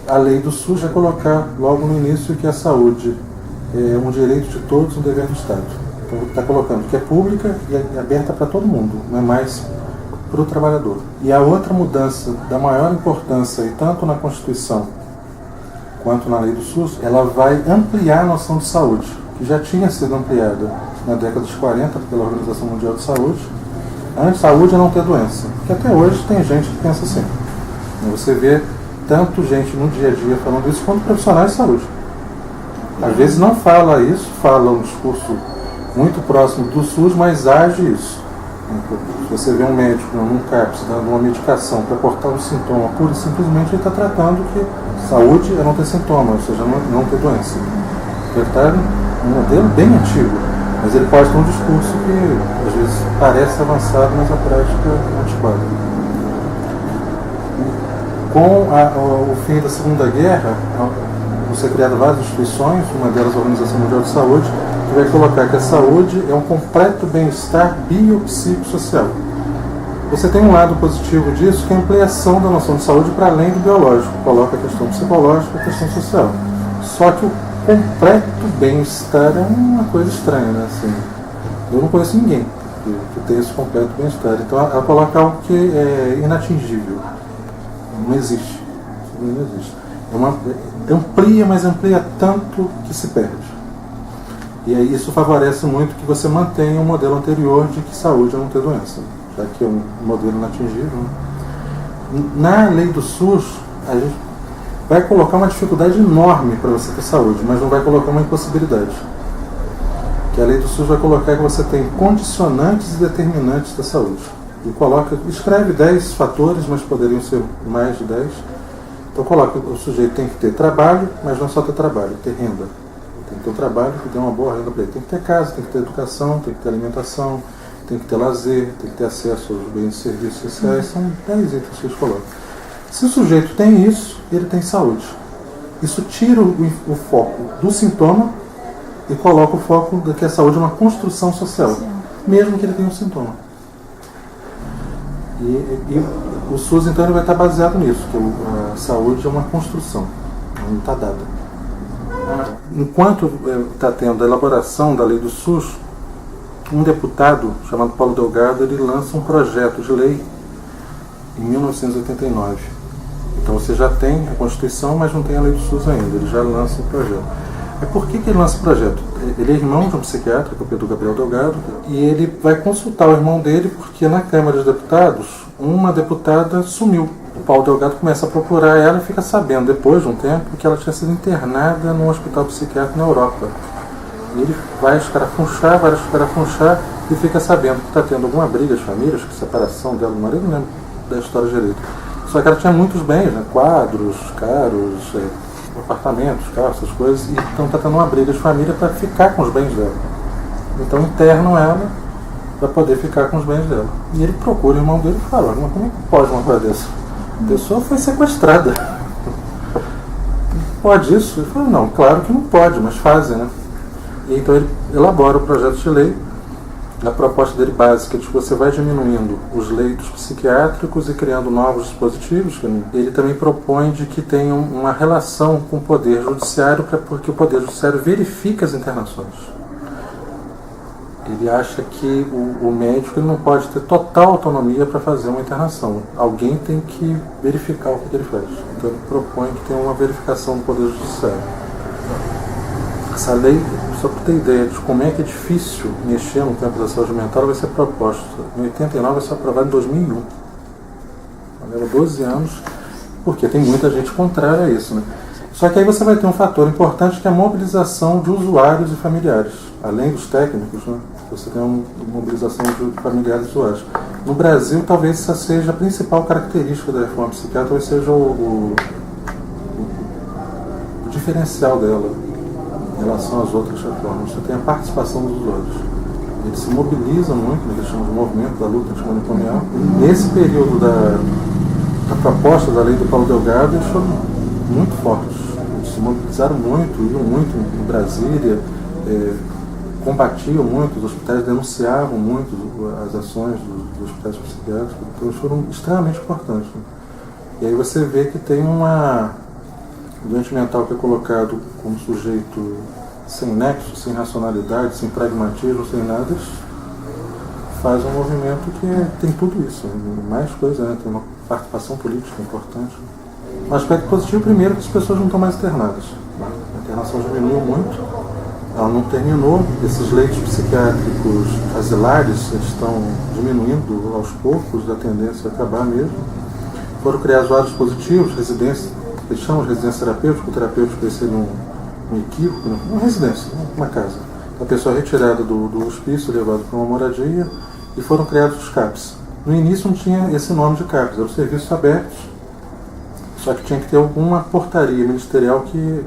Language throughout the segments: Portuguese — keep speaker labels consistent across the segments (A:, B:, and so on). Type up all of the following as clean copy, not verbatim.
A: a lei do SUS vai colocar logo no início que a saúde é um direito de todos, um dever do Estado. Então está colocando que é pública e é aberta para todo mundo, não é mais para o trabalhador. E a outra mudança da maior importância, e tanto na Constituição quanto na lei do SUS, ela vai ampliar a noção de saúde, que já tinha sido ampliada na década de 40 pela Organização Mundial de Saúde. Antes, saúde é não ter doença, que até hoje tem gente que pensa assim. Você vê tanto gente no dia a dia falando isso quanto profissionais de saúde. Às vezes não fala isso, fala um discurso muito próximo do SUS, mas age isso. Se você vê um médico num CAPS dando uma medicação para cortar um sintoma, pura e simplesmente ele está tratando que saúde é não ter sintoma, ou seja, não ter doença. Ele está um modelo bem antigo, mas ele pode ter um discurso que às vezes parece avançado, mas a prática é antiquada. Com o fim da Segunda Guerra, vão ser criadas várias instituições, uma delas a Organização Mundial de Saúde, que vai colocar que a saúde é um completo bem-estar biopsicossocial. Você tem um lado positivo disso, que é a ampliação da noção de saúde para além do biológico. Coloca a questão psicológica e a questão social. Só que o completo bem-estar é uma coisa estranha, né? Assim, eu não conheço ninguém que tenha esse completo bem-estar. Então ela coloca algo que é inatingível. Não existe. Não existe. Amplia, mas amplia tanto que se perde. E aí isso favorece muito que você mantenha o modelo anterior de que saúde é não ter doença, já que é um modelo inatingível. Na lei do SUS, a gente vai colocar uma dificuldade enorme para você ter saúde, mas não vai colocar uma impossibilidade. Que a lei do SUS vai colocar que você tem condicionantes e determinantes da saúde. E escreve 10 fatores, mas poderiam ser mais de 10. Então coloca o sujeito tem que ter trabalho, mas não é só ter trabalho, ter renda. Tem que ter um trabalho que dê uma boa renda para ele. Tem que ter casa, tem que ter educação, tem que ter alimentação, tem que ter lazer, tem que ter acesso aos bens e serviços sociais. São 10 itens que eles colocam. Se o sujeito tem isso, ele tem saúde. Isso tira o foco do sintoma e coloca o foco de que a saúde é uma construção social, mesmo que ele tenha um sintoma. E o SUS, então, ele vai estar baseado nisso, que a saúde é uma construção, não está dada. Enquanto está tendo a elaboração da lei do SUS, um deputado chamado Paulo Delgado, ele lança um projeto de lei em 1989. Então você já tem a Constituição, mas não tem a lei do SUS ainda, ele já lança um projeto. Por que ele lança o projeto? Ele é irmão de um psiquiatra, que é o Pedro Gabriel Delgado, e ele vai consultar o irmão dele porque na Câmara dos Deputados uma deputada sumiu. O Paulo Delgado começa a procurar ela e fica sabendo, depois de um tempo, que ela tinha sido internada num hospital psiquiátrico na Europa. E ele vai escarafunchar e fica sabendo que está tendo alguma briga de famílias, que separação dela do marido, não lembro da história direito. Só que ela tinha muitos bens, né? Quadros, caros, apartamentos, carros, essas coisas, e então está tendo uma briga de família para ficar com os bens dela. Então internam ela para poder ficar com os bens dela. E ele procura o irmão dele e fala, mas como é que pode uma coisa dessa? A pessoa foi sequestrada. Pode isso? Ele falou, não, claro que não pode, mas fazem, né? E então ele elabora o projeto de lei. A proposta dele básica é de que você vai diminuindo os leitos psiquiátricos e criando novos dispositivos. Ele também propõe de que tenha uma relação com o Poder Judiciário, porque o Poder Judiciário verifica as internações. Ele acha que o médico ele não pode ter total autonomia para fazer uma internação. Alguém tem que verificar o que ele faz. Então ele propõe que tenha uma verificação do Poder Judiciário. Essa lei, só para ter ideia de como é que é difícil mexer no campo da saúde mental, vai ser proposta em 89, vai ser aprovada em 2001. Leva 12 anos, porque tem muita gente contrária a isso, né? Só que aí você vai ter um fator importante que é a mobilização de usuários e familiares. Além dos técnicos, né? Você tem uma mobilização de familiares e usuários. No Brasil, talvez essa seja a principal característica da reforma psiquiátrica, talvez seja o diferencial dela em relação às outras reformas. Você tem a participação dos usuários. Eles se mobilizam muito, eles chamam de movimento da luta antimanicomial. E nesse período da proposta da lei do Paulo Delgado, eles foram muito fortes. Eles se mobilizaram muito, iam muito em Brasília, combatiam muito, os hospitais denunciavam muito as ações dos hospitais psiquiátricos, então eles foram extremamente importantes. Né? E aí você vê que tem uma O doente mental que é colocado como sujeito sem nexo, sem racionalidade, sem pragmatismo, sem nada, faz um movimento que tem tudo isso, mais coisa, né? Tem uma participação política importante. Um aspecto positivo, primeiro, que as pessoas não estão mais internadas. A internação diminuiu muito, ela não terminou, esses leitos psiquiátricos asilares estão diminuindo aos poucos, a tendência a acabar mesmo. Foram criados vários dispositivos, residências, eles chamam de residência terapêutica, o terapêutico vai ser um equívoco, uma residência, uma casa. A pessoa é retirada do hospício, levada para uma moradia, e foram criados os CAPs. No início não tinha esse nome de CAPs, eram serviços abertos, só que tinha que ter alguma portaria ministerial que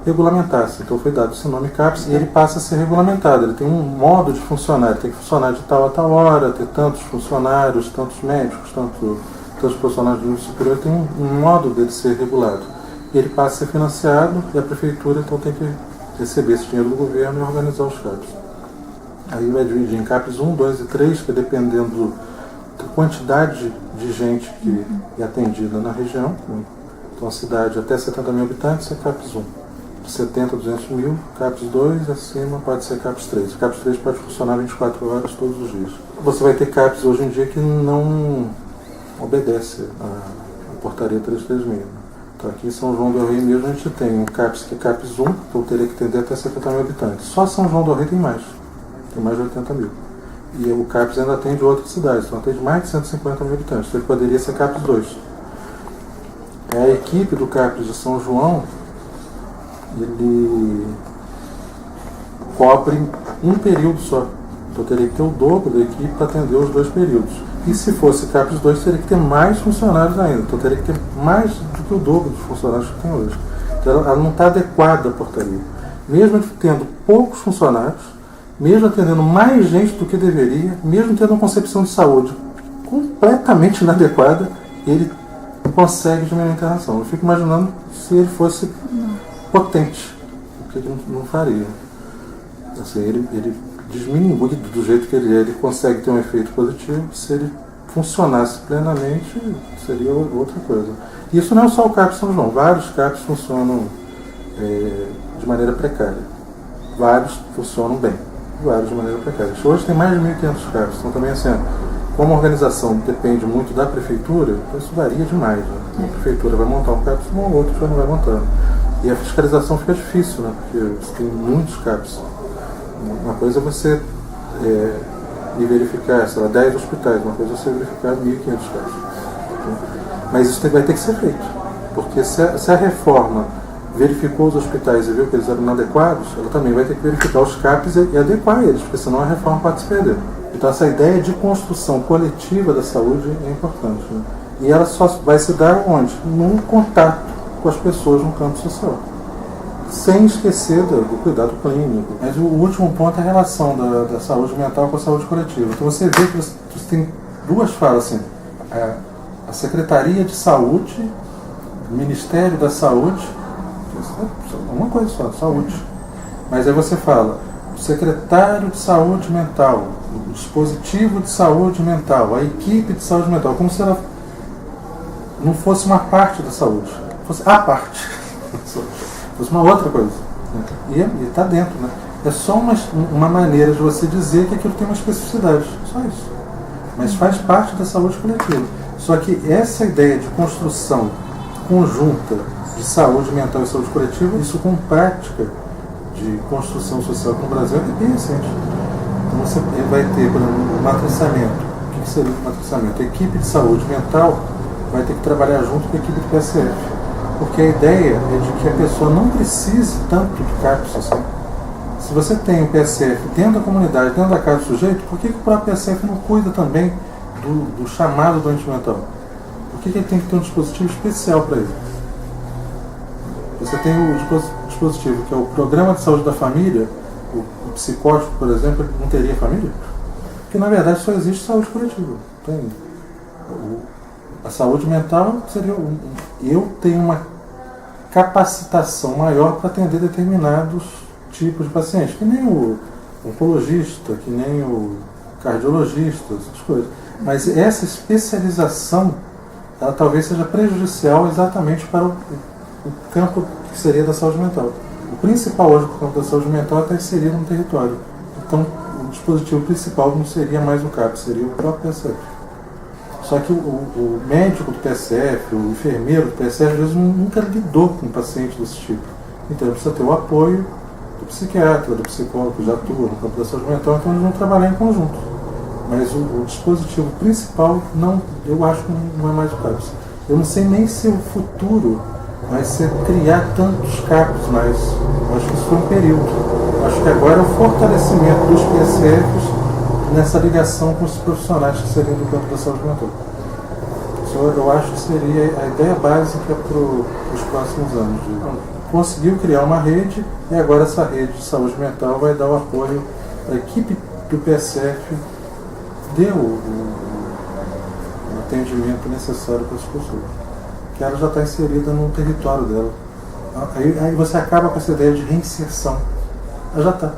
A: regulamentasse. Então foi dado esse nome CAPS e ele passa a ser regulamentado. Ele tem um modo de funcionar, ele tem que funcionar de tal a tal hora, ter tantos funcionários, tantos médicos, tantos profissionais do nível superior, tem um modo dele ser regulado. E ele passa a ser financiado e a prefeitura então tem que receber esse dinheiro do governo e organizar os CAPs. Aí vai dividir em CAPs 1, 2 e 3, que é dependendo da quantidade de gente que é atendida na região. Então a cidade até 70 mil habitantes é CAPs 1. De 70 a 200 mil, CAPs 2, acima pode ser CAPs 3. CAPs 3 pode funcionar 24 horas todos os dias. Você vai ter CAPs hoje em dia que não obedece à portaria 336. Então aqui em São João do Rei mesmo a gente tem um CAPs que é CAPs 1, então teria que atender até 70 mil habitantes. Só São João do Rei tem mais de 80 mil. E o CAPs ainda atende outras cidades, então atende mais de 150 mil habitantes, então ele poderia ser CAPs 2. A equipe do CAPs de São João, ele cobre um período só, então teria que ter o dobro da equipe para atender os 2 períodos. E se fosse CAPs 2, teria que ter mais funcionários ainda, então teria que ter mais do que o dobro dos funcionários que tem hoje. Então ela não está adequada à portaria. Mesmo tendo poucos funcionários, mesmo atendendo mais gente do que deveria, mesmo tendo uma concepção de saúde completamente inadequada, ele consegue diminuir a internação. Eu fico imaginando se ele fosse potente, o que ele não faria. Assim, ele diminuído do jeito que ele consegue ter um efeito positivo. Se ele funcionasse plenamente, seria outra coisa. E isso não é só o CAPs São João, vários CAPs funcionam de maneira precária. Vários funcionam bem, vários de maneira precária. Hoje tem mais de 1.500 CAPs, então também assim, como a organização depende muito da prefeitura, isso varia demais. Né? A prefeitura vai montar um CAPs, um ou outro já não vai montando. E a fiscalização fica difícil, né? Porque você tem muitos CAPs. Uma coisa é você ir verificar, sei lá, 10 hospitais, uma coisa é você verificar 1.500 CAPs. Mas isso vai ter que ser feito, porque se a reforma verificou os hospitais e viu que eles eram inadequados, ela também vai ter que verificar os CAPs e adequar eles, porque senão a reforma pode se perder. Então essa ideia de construção coletiva da saúde é importante. Né? E ela só vai se dar onde? Num contato com as pessoas no campo social. Sem esquecer do cuidado clínico. Mas o último ponto é a relação da saúde mental com a saúde coletiva. Então você vê que você tem duas falas assim. A Secretaria de Saúde, o Ministério da Saúde, uma coisa só, saúde. Mas aí você fala, o secretário de saúde mental, o dispositivo de saúde mental, a equipe de saúde mental, como se ela não fosse uma parte da saúde, fosse a parte, fosse uma outra coisa. E está dentro, né? É só uma maneira de você dizer que aquilo tem uma especificidade, só isso. Mas faz parte da saúde coletiva. Só que essa ideia de construção conjunta de saúde mental e saúde coletiva, isso com prática de construção social no Brasil é bem recente. Então você vai ter, por exemplo, um matriciamento. O que seria o matriciamento? A equipe de saúde mental vai ter que trabalhar junto com a equipe do PSF. Porque a ideia é de que a pessoa não precise tanto de CAPs assim. Se você tem o PSF dentro da comunidade, dentro da casa do sujeito, por que o próprio PSF não cuida também do chamado doente mental? Por que ele tem que ter um dispositivo especial para ele? Você tem o dispositivo que é o Programa de Saúde da Família, o psicótico, por exemplo, ele não teria família? Porque na verdade só existe saúde coletiva. Tem a saúde mental seria eu tenho uma capacitação maior para atender determinados tipos de pacientes, que nem o oncologista, que nem o cardiologista, essas coisas. Mas essa especialização, ela talvez seja prejudicial exatamente para o campo que seria da saúde mental. O principal hoje do campo da saúde mental está inserido no território. Então, o dispositivo principal não seria mais o CAP, seria o próprio PSF. Só que o médico do PSF, o enfermeiro do PSF, às vezes nunca lidou com um paciente desse tipo. Então, ele precisa ter o apoio do psiquiatra, do psicólogo que já atua no campo da saúde mental, então eles vão trabalhar em conjunto. Mas o dispositivo principal, não, eu acho que não é mais o CAPS. Eu não sei nem se o futuro vai ser criar tantos CAPs, mas eu acho que isso foi um período. Eu acho que agora é o fortalecimento dos PSFs nessa ligação com os profissionais que seriam do campo da saúde mental. Isso eu acho que seria a ideia básica para os próximos anos. Conseguiu criar uma rede e agora essa rede de saúde mental vai dar o apoio à equipe do PSF deu o atendimento necessário para as pessoas, que ela já está inserida no território dela. Aí você acaba com essa ideia de reinserção. Ela já está.